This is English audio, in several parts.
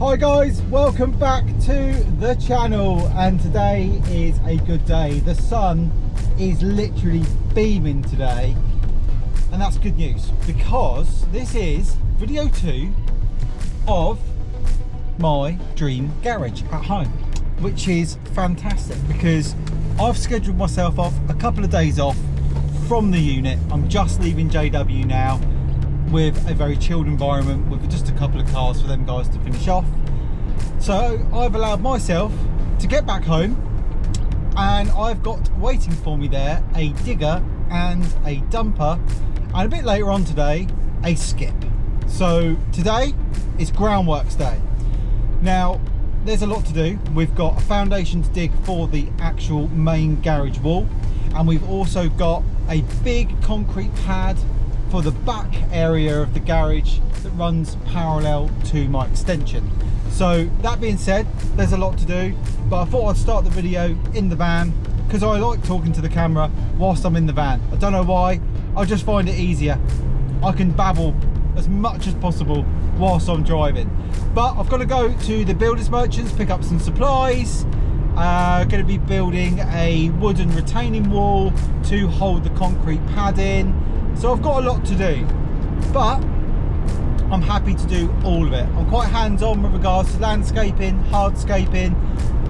Hi guys, welcome back to the channel, and today is a good day. The sun is literally beaming today, and that's good news because this is video 2 of my dream garage at home, which is fantastic because I've scheduled myself off a couple of days off from the unit. I'm just leaving JW now with a very chilled environment with just a couple of cars for them guys to finish off. So I've allowed myself to get back home, and I've got waiting for me there a digger and a dumper, and a bit later on today a skip. So today is Groundworks day. Now there's a lot to do. We've got a foundation to dig for the actual main garage wall, and we've also got a big concrete pad for the back area of the garage that runs parallel to my extension. So that being said, there's a lot to do, but I thought I'd start the video in the van because I like talking to the camera whilst I'm in the van. I don't know why, I just find it easier. I can babble as much as possible whilst I'm driving. But I've got to go to the builders merchants, pick up some supplies. Going to be building a wooden retaining wall to hold the concrete pad in. So I've got a lot to do, but I'm happy to do all of it. I'm quite hands-on with regards to landscaping, hardscaping.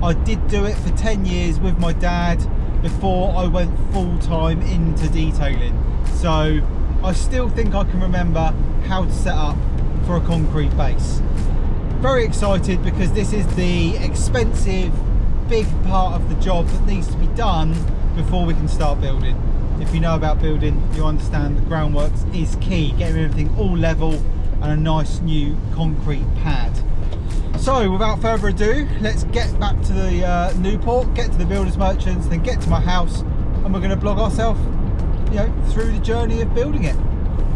I did do it for 10 years with my dad before I went full-time into detailing. So I still think I can remember how to set up for a concrete base. Very excited because this is the expensive, big part of the job that needs to be done before we can start building. If you know about building, you understand that groundworks is key, getting everything all level and a nice new concrete pad. So without further ado, let's get back to the Newport, get to the builders merchants, then get to my house, and we're going to vlog ourselves, you know, through the journey of building it.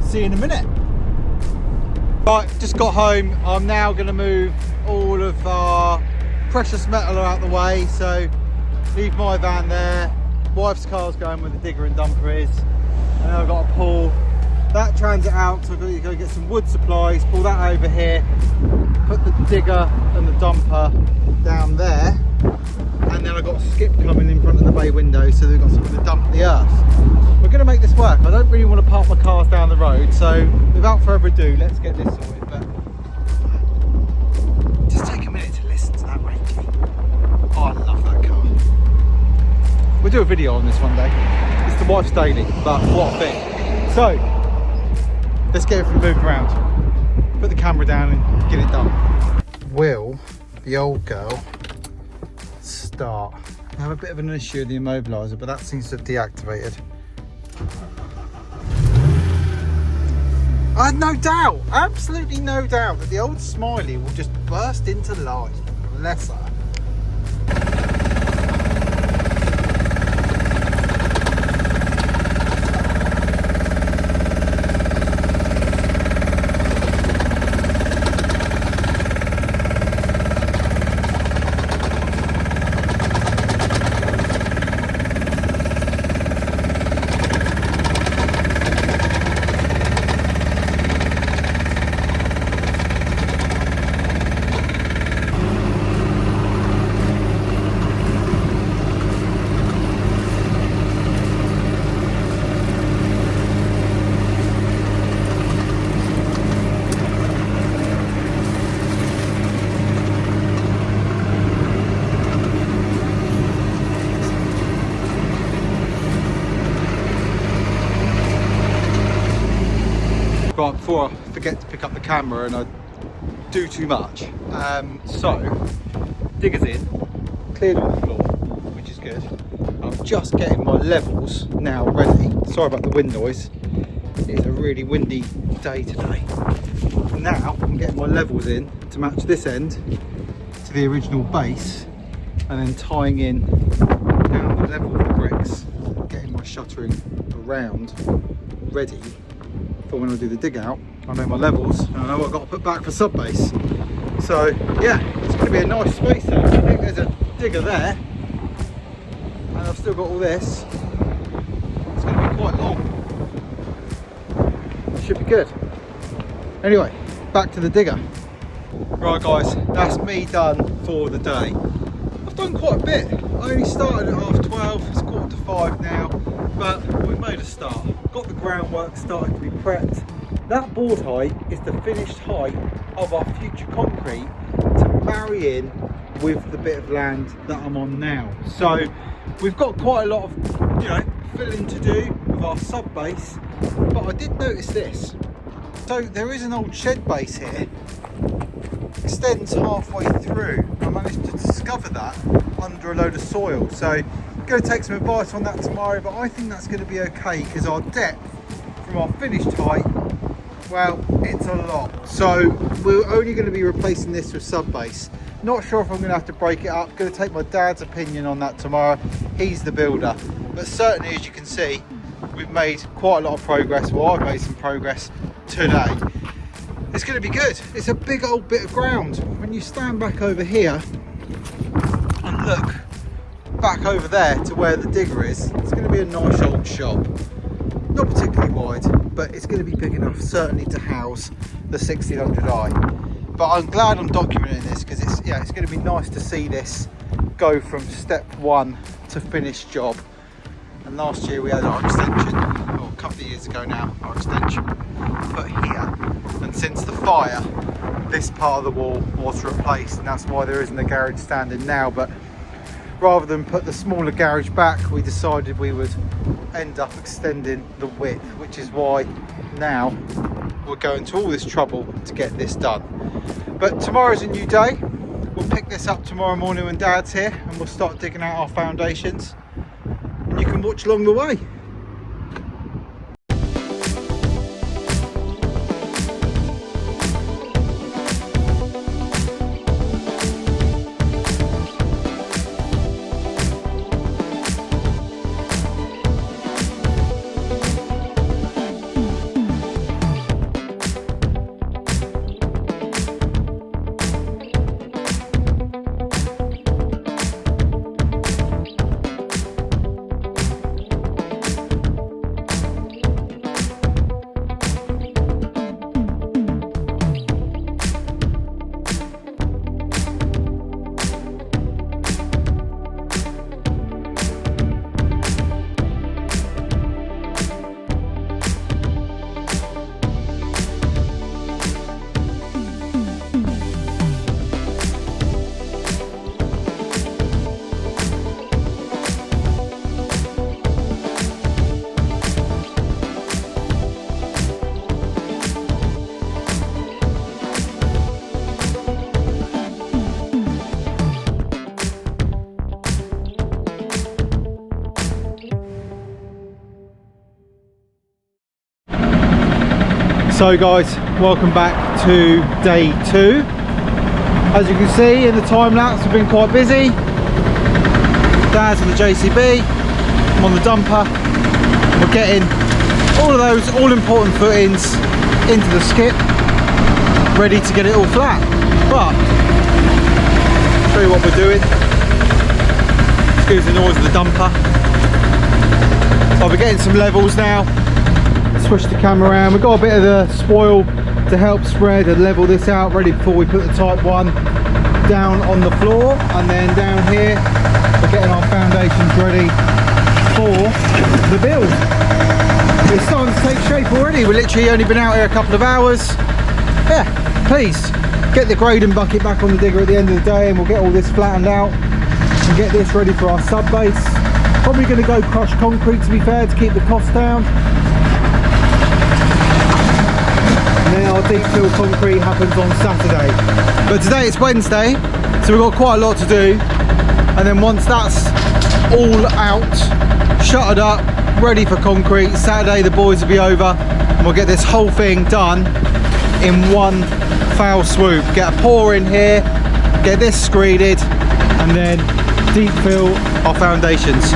See you in a minute. Right, just got home. I'm now going to move all of our precious metal out the way, so leave my van there. Wife's car's going where the digger and dumper is, and then I've got to pull that transit out, so I've got to go get some wood supplies, pull that over here, put the digger and the dumper down there, and then I've got a skip coming in front of the bay window, so they've got something to dump the earth. We're going to make this work. I don't really want to park my cars down the road, so without further ado, let's get this sorted. But just take a minute to listen to that Rangy. Oh, I love that car. We'll do a video on this one day. It's the wife's daily, but what a thing. So let's get everything moved around. Put the camera down and get it done. Will the old girl start? I have a bit of an issue with the immobiliser, but that seems to have deactivated. I had no doubt, absolutely no doubt, that the old Smiley will just burst into life. Bless her. Right, before I forget to pick up the camera and I do too much. So, digger's in, cleared all the floor, which is good. I'm just getting my levels now ready. Sorry about the wind noise. It's a really windy day today. Now I'm getting my levels in to match this end to the original base, and then tying in down the level of the bricks, getting my shuttering around ready for when I do the dig out. I know my levels and I know what I've got to put back for sub base. So yeah, it's going to be a nice space there. I think there's a digger there, and I've still got all this. It's going to be quite long. Should be good. Anyway, back to the digger. Right guys, that's me done for the day. I've done quite a bit. I only started at 12:30, it's 4:45 now, but we've made a start. Got the groundwork started to be prepped. That board height is the finished height of our future concrete to marry in with the bit of land that I'm on now. So we've got quite a lot of, filling to do with our sub base, but I did notice this. So there is an old shed base here, extends halfway through. I managed to discover that under a load of soil. So I'm going to take some advice on that tomorrow, but I think that's going to be okay because our depth from our finished height, well, it's a lot. So we're only going to be replacing this with sub base. Not sure if I'm going to have to break it up. Going to take my dad's opinion on that tomorrow. He's the builder. But certainly, as you can see, we've made quite a lot of progress. Well, I've made some progress today. It's going to be good. It's a big old bit of ground. When you stand back over here and look back over there to where the digger is, it's going to be a nice old shop. Not particularly wide, but it's going to be big enough certainly to house the 1600i. But I'm glad I'm documenting this because it's going to be nice to see this go from step one to finished job. And last year we had our extension, or a couple of years ago now, our extension put here. And since the fire, this part of the wall was replaced, and that's why there isn't a garage standing now. But rather than put the smaller garage back, we decided we would end up extending the width, which is why now we're going to all this trouble to get this done. But tomorrow's a new day. We'll pick this up tomorrow morning when Dad's here, and we'll start digging out our foundations, and you can watch along the way. So guys, welcome back to day 2. As you can see in the time lapse, we've been quite busy. Dad's on the JCB, I'm on the dumper. We're getting all of those all important footings into the skip, ready to get it all flat. But I'll show you what we're doing. Excuse the noise of the dumper. So we're getting some levels now. Switch the camera around. We've got a bit of the spoil to help spread and level this out ready before we put the type 1 down on the floor, and then down here we're getting our foundations ready for the build. It's starting to take shape already. We've literally only been out here a couple of hours. Yeah, please get the grading bucket back on the digger at the end of the day, and we'll get all this flattened out and get this ready for our sub base. Probably going to go crush concrete, to be fair, to keep the cost down. And then our deep fill concrete happens on Saturday. But today it's Wednesday, so we've got quite a lot to do. And then once that's all out, shuttered up, ready for concrete, Saturday the boys will be over and we'll get this whole thing done in one foul swoop. Get a pour in here, get this screeded, and then deep fill our foundations.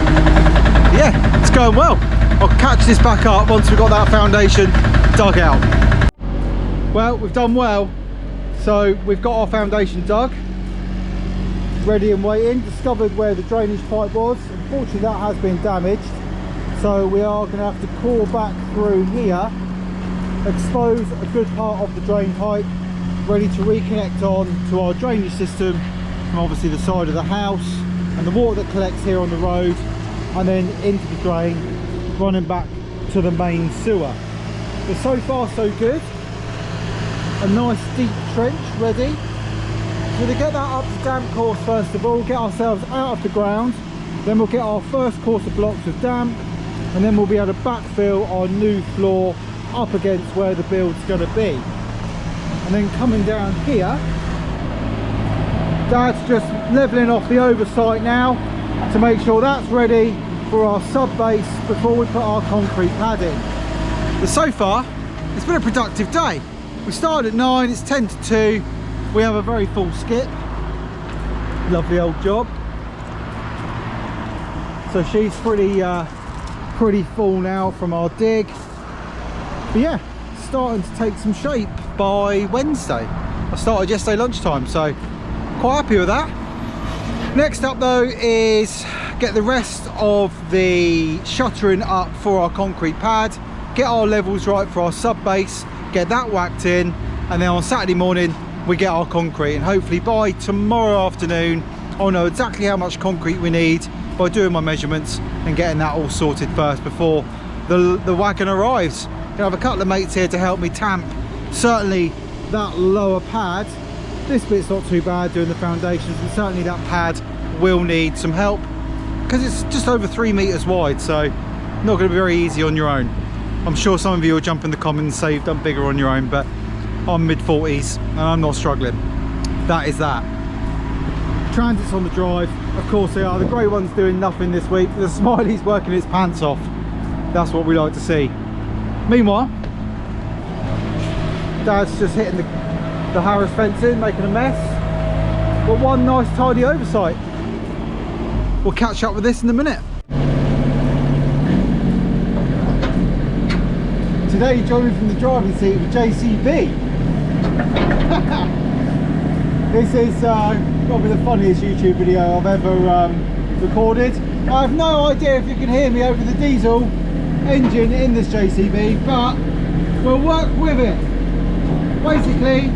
Yeah, it's going well. I'll catch this back up once we've got that foundation dug out. Well, we've done well. So we've got our foundation dug, ready and waiting. Discovered where the drainage pipe was. Unfortunately that has been damaged, so we are going to have to core back through here, expose a good part of the drain pipe, ready to reconnect on to our drainage system from obviously the side of the house and the water that collects here on the road and then into the drain, running back to the main sewer. But so far so good. A nice deep trench ready. So to get that up to damp course, first of all, get ourselves out of the ground, then we'll get our first course of blocks of damp, and then we'll be able to backfill our new floor up against where the build's going to be. And then coming down here, Dad's just levelling off the oversight now to make sure that's ready for our sub base before we put our concrete pad in. But so far, it's been a productive day. We started at 9, it's 10 to 2. We have a very full skip. Lovely old job. So she's pretty full now from our dig. But yeah, starting to take some shape by Wednesday. I started yesterday lunchtime, so quite happy with that. Next up though is get the rest of the shuttering up for our concrete pad, get our levels right for our sub base, get that whacked in, and then on Saturday morning we get our concrete, and hopefully by tomorrow afternoon I'll know exactly how much concrete we need by doing my measurements and getting that all sorted first before the wagon arrives. I have a couple of mates here to help me tamp certainly that lower pad. This bit's not too bad doing the foundations, but certainly that pad will need some help because it's just over 3 meters wide, so not going to be very easy on your own. I'm sure some of you will jump in the comments and say you've done bigger on your own, but I'm mid-40s and I'm not struggling. That is that. Transits on the drive, of course they are. The grey one's doing nothing this week. The Smiley's working its pants off. That's what we like to see. Meanwhile, Dad's just hitting the Harris fence in, making a mess. But one nice tidy oversight. We'll catch up with this in a minute. Today joining from the driving seat with JCB. This is probably the funniest YouTube video I've ever recorded. I have no idea if you can hear me over the diesel engine in this JCB, but we'll work with it. Basically,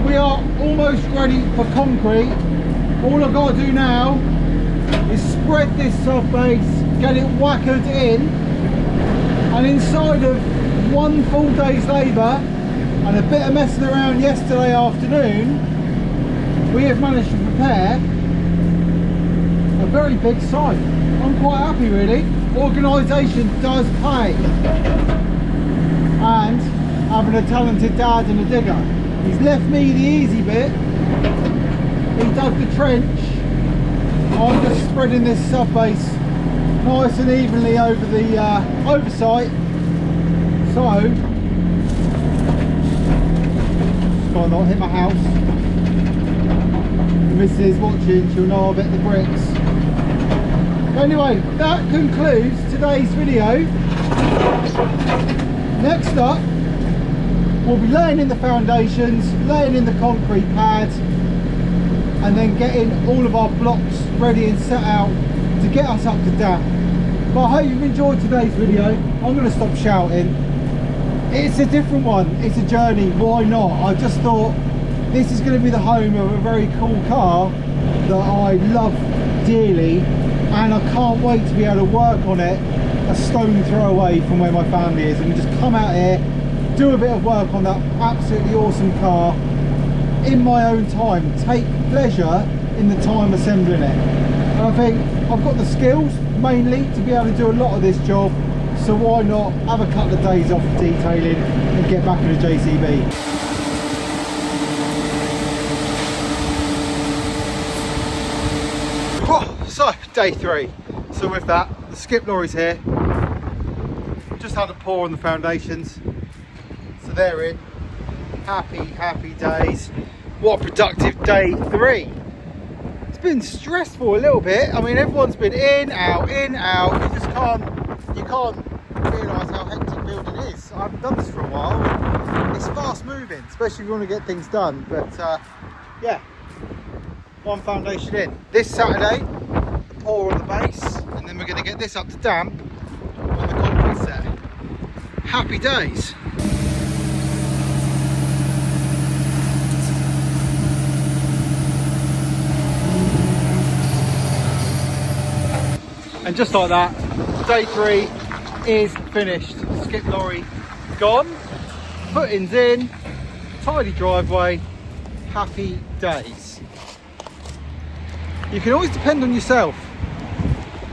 we are almost ready for concrete. All I've got to do now is spread this sub base, get it whackered in, and inside of 1 full day's labour and a bit of messing around yesterday afternoon, we have managed to prepare a very big site. I'm quite happy really. Organisation does pay, and having a talented dad and a digger. He's left me the easy bit. He dug the trench. I'm just spreading this sub base nice and evenly over the oversight. So, just gotta not hit my house. The missus is watching, she'll know I've hit the bricks. Anyway, that concludes today's video. Next up, we'll be laying in the foundations, laying in the concrete pad, and then getting all of our blocks ready and set out to get us up to damp. But I hope you've enjoyed today's video. I'm going to stop shouting. It's a different one, it's a journey, why not? I just thought this is going to be the home of a very cool car that I love dearly, and I can't wait to be able to work on it a stone throw away from where my family is, and just come out here, do a bit of work on that absolutely awesome car in my own time, take pleasure in the time assembling it. And I think I've got the skills mainly to be able to do a lot of this job, so why not have a couple of days off of detailing and get back in a JCB. So day 3, so with that, the skip lorry's here. Just had a pour on the foundations, so they're in. Happy days. What a productive day 3. It's been stressful a little bit. I mean, everyone's been in, out. You can't realise how hectic building is. I haven't done this for a while. It's fast moving, especially if you want to get things done. But yeah, one foundation in. This Saturday, the pour on the base, and then we're going to get this up to damp on the concrete set. Happy days. And just like that, day 3 is finished. Skip lorry gone, footings in, tidy driveway, happy days. You can always depend on yourself.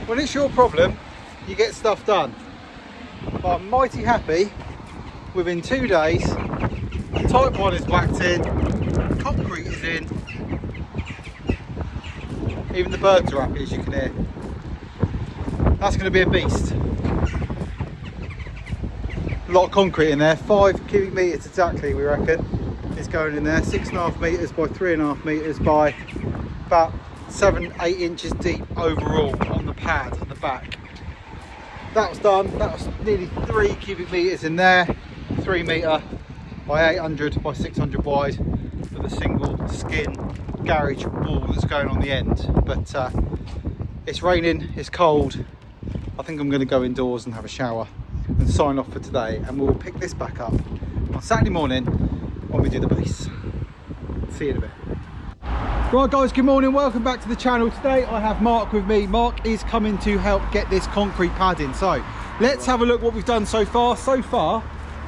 When it's your problem, you get stuff done. But I'm mighty happy. Within 2 days, type 1 is whacked in, concrete is in. Even the birds are happy, as you can hear. That's going to be a beast. A lot of concrete in there, 5 cubic metres exactly, we reckon. It's going in there, 6.5 metres by 3.5 metres by about 7-8 inches deep overall on the pad at the back. That was done. That was nearly 3 cubic metres in there, 3 metre by 800 by 600 wide with a single skin garage wall that's going on the end. But it's raining, it's cold. I think I'm going to go indoors and have a shower and sign off for today, and we'll pick this back up on Saturday morning when we do the base. See you in a bit. Right guys, good morning, welcome back to the channel. Today I have Mark with me. Mark is coming to help get this concrete pad in. So let's have a look what we've done so far.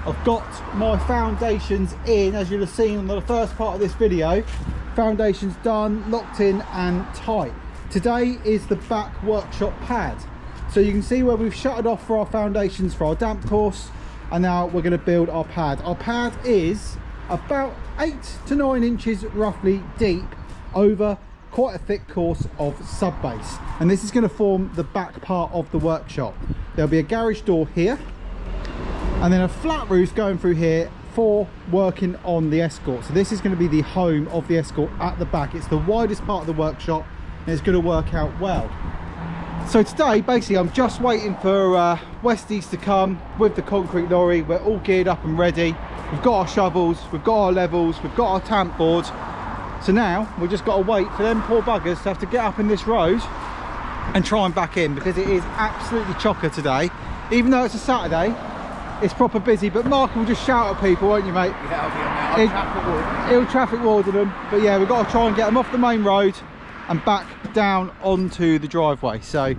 I've got my foundations in, as you'll have seen on the first part of this video. Foundations done, locked in and tight. Today is the back workshop pad. So you can see where we've shuttered off for our foundations for our damp course, and now we're going to build our pad. Our pad is about 8 to 9 inches roughly deep over quite a thick course of sub base, and this is going to form the back part of the workshop. There'll be a garage door here, and then a flat roof going through here for working on the Escort. So this is going to be the home of the Escort at the back. It's the widest part of the workshop, and it's going to work out well. So today, basically, I'm just waiting for Westies to come with the concrete lorry. We're all geared up and ready. We've got our shovels, we've got our levels, we've got our tamp boards. So now we've just got to wait for them poor buggers to have to get up in this road and try and back in, because it is absolutely chocker today. Even though it's a Saturday, it's proper busy. But Mark will just shout at people, won't you, mate? Yeah, I'll be on there. He'll traffic warden them. But yeah, we've got to try and get them off the main road and back down onto the driveway. So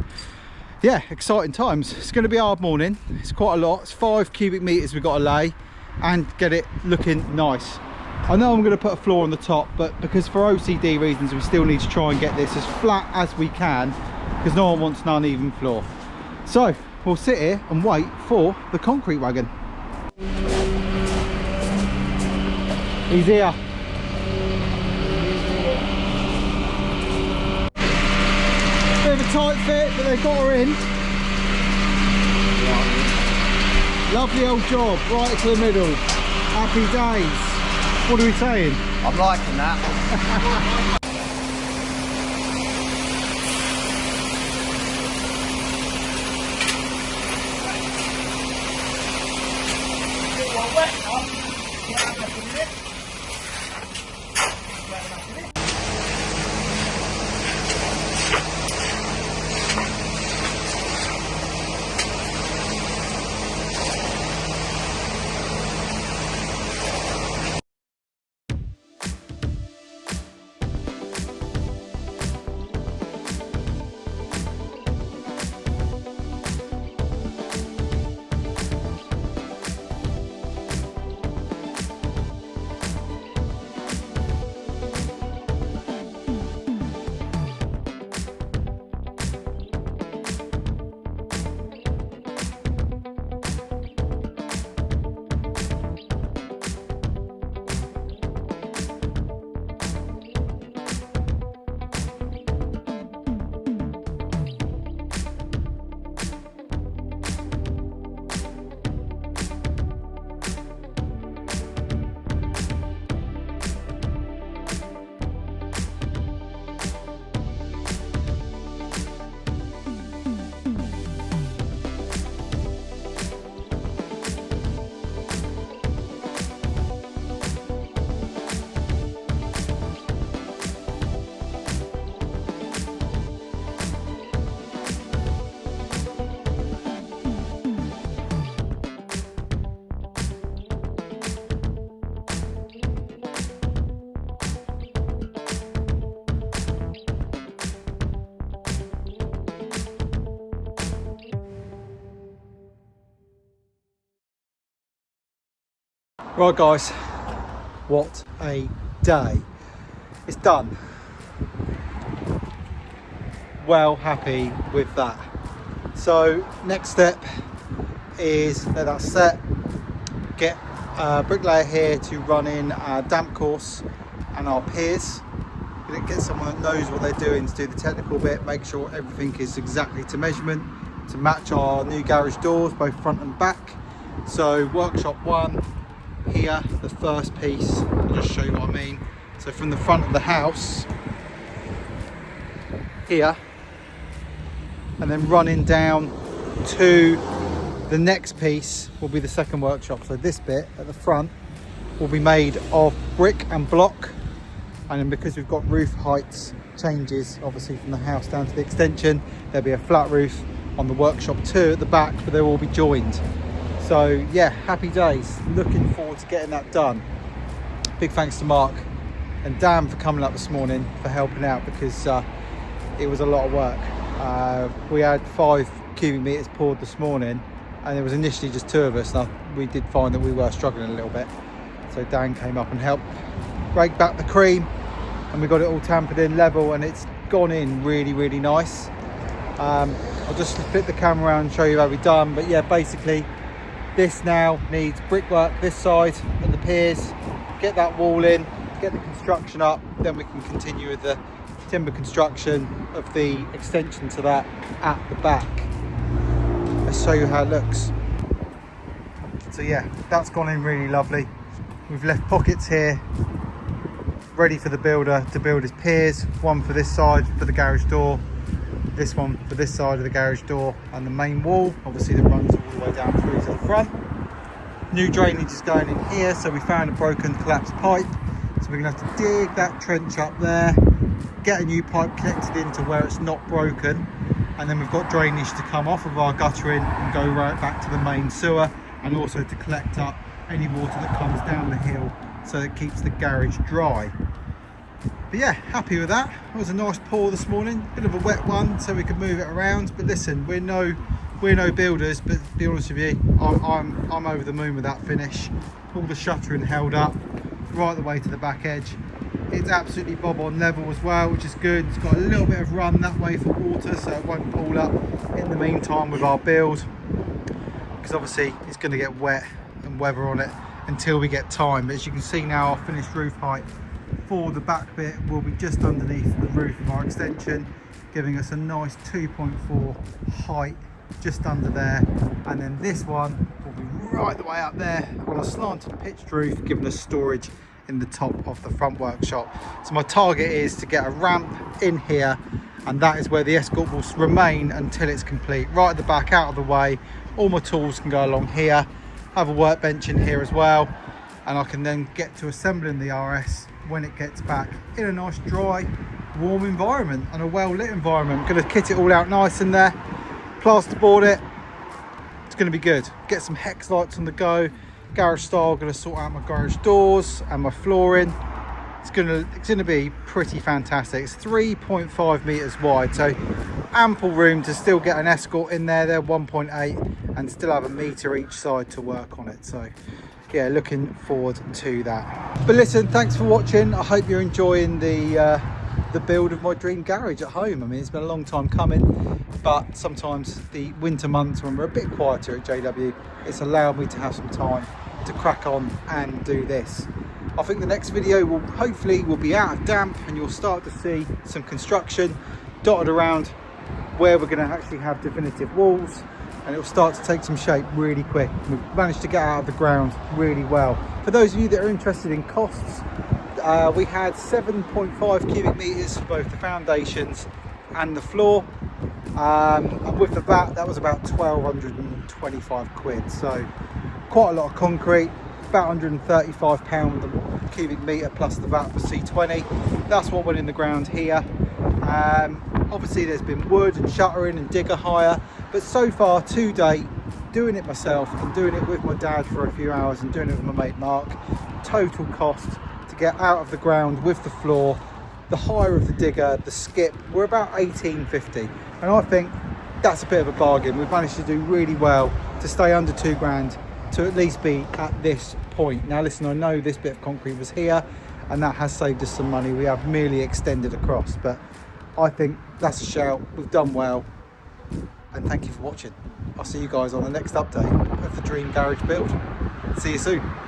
yeah, exciting times. It's going to be a hard morning. It's quite a lot. It's 5 cubic metres we've got to lay and get it looking nice. I know I'm going to put a floor on the top, but because for OCD reasons we still need to try and get this as flat as we can, because no one wants an uneven floor. So we'll sit here and wait for the concrete wagon. He's here. Bit of a tight fit, but they've got her in. Lovely old job, right to the middle. Happy days. What are we saying? I'm liking that. Right guys, what a day. It's done. Well happy with that. So next step is let that set, get a bricklayer here to run in our damp course and our piers. Get someone that knows what they're doing to do the technical bit, make sure everything is exactly to measurement to match our new garage doors, both front and back. So workshop 1 here, the first piece, I'll just show you what I mean. So from the front of the house here, and then running down to the next piece will be the second workshop. So this bit at the front will be made of brick and block, and then because we've got roof heights changes obviously from the house down to the extension, there'll be a flat roof on the workshop 2 at the back, but they'll all be joined. So yeah, happy days, looking forward to getting that done. Big thanks to Mark and Dan for coming up this morning for helping out, because it was a lot of work. We had 5 cubic meters poured this morning, and there was initially just 2 of us, and we did find that we were struggling a little bit. So Dan came up and helped break back the cream, and we got it all tampered in level, and it's gone in really nice. I'll just flip the camera around and show you how we've done, but yeah, basically this now needs brickwork this side and the piers, get that wall in, get the construction up, then we can continue with the timber construction of the extension to that at the back. Let's show you how it looks. So yeah, that's gone in really lovely. We've left pockets here ready for the builder to build his piers, one for this side for the garage door, this one for this side of the garage door, and the main wall obviously that runs all the way down through to the front. New drainage is going in here, so we found a broken collapsed pipe, so we're gonna have to dig that trench up there, get a new pipe connected into where it's not broken, and then we've got drainage to come off of our guttering and go right back to the main sewer, and also to collect up any water that comes down the hill so it keeps the garage dry. But yeah, happy with that. It was a nice pour this morning, bit of a wet one so we could move it around, but listen, we're no builders, but to be honest with you, I'm over the moon with that finish. All the shuttering held up right the way to the back edge. It's absolutely bob on level as well, which is good. It's got a little bit of run that way for water, so it won't pool up in the meantime with our build, because obviously it's going to get wet and weather on it until we get time. But as you can see now, our finished roof height for the back bit will be just underneath the roof of our extension, giving us a nice 2.4 height just under there, and then this one will be right the way up there on a slanted pitched roof, giving us storage in the top of the front workshop. So my target is to get a ramp in here, and that is where the Escort will remain until it's complete. Right at the back, out of the way, all my tools can go along here, have a workbench in here as well, and I can then get to assembling the RS when it gets back in a nice dry warm environment and a well lit environment. I'm going to kit it all out nice in there, plasterboard it, it's going to be good. Get some hex lights on the go, garage style. Going to sort out my garage doors and my flooring. It's going to be pretty fantastic. It's 3.5 meters wide, so ample room to still get an Escort in there. They're 1.8 and still have a meter each side to work on it. So yeah, looking forward to that. But listen, thanks for watching. I hope you're enjoying the build of my dream garage at home. I mean, it's been a long time coming, but sometimes the winter months when we're a bit quieter at JW, it's allowed me to have some time to crack on and do this. I think the next video will hopefully be out of damp, and you'll start to see some construction dotted around where we're going to actually have definitive walls, and it'll start to take some shape really quick. We've managed to get out of the ground really well. For those of you that are interested in costs, we had 7.5 cubic meters for both the foundations and the floor, and with the VAT that was about 1,225 quid, so quite a lot of concrete, about £135 a cubic metre plus the VAT for C20. That's what went in the ground here. Obviously there's been wood and shuttering and digger hire, but so far to date, doing it myself and doing it with my dad for a few hours and doing it with my mate Mark, total cost to get out of the ground with the floor, the hire of the digger, the skip, we're about £1,850, and I think that's a bit of a bargain. We've managed to do really well to stay under £2,000 to at least be at this point. Now listen, I know this bit of concrete was here and that has saved us some money. We have merely extended across, but I think that's a shout. We've done well, and thank you for watching. I'll see you guys on the next update of the Dream Garage build. See you soon.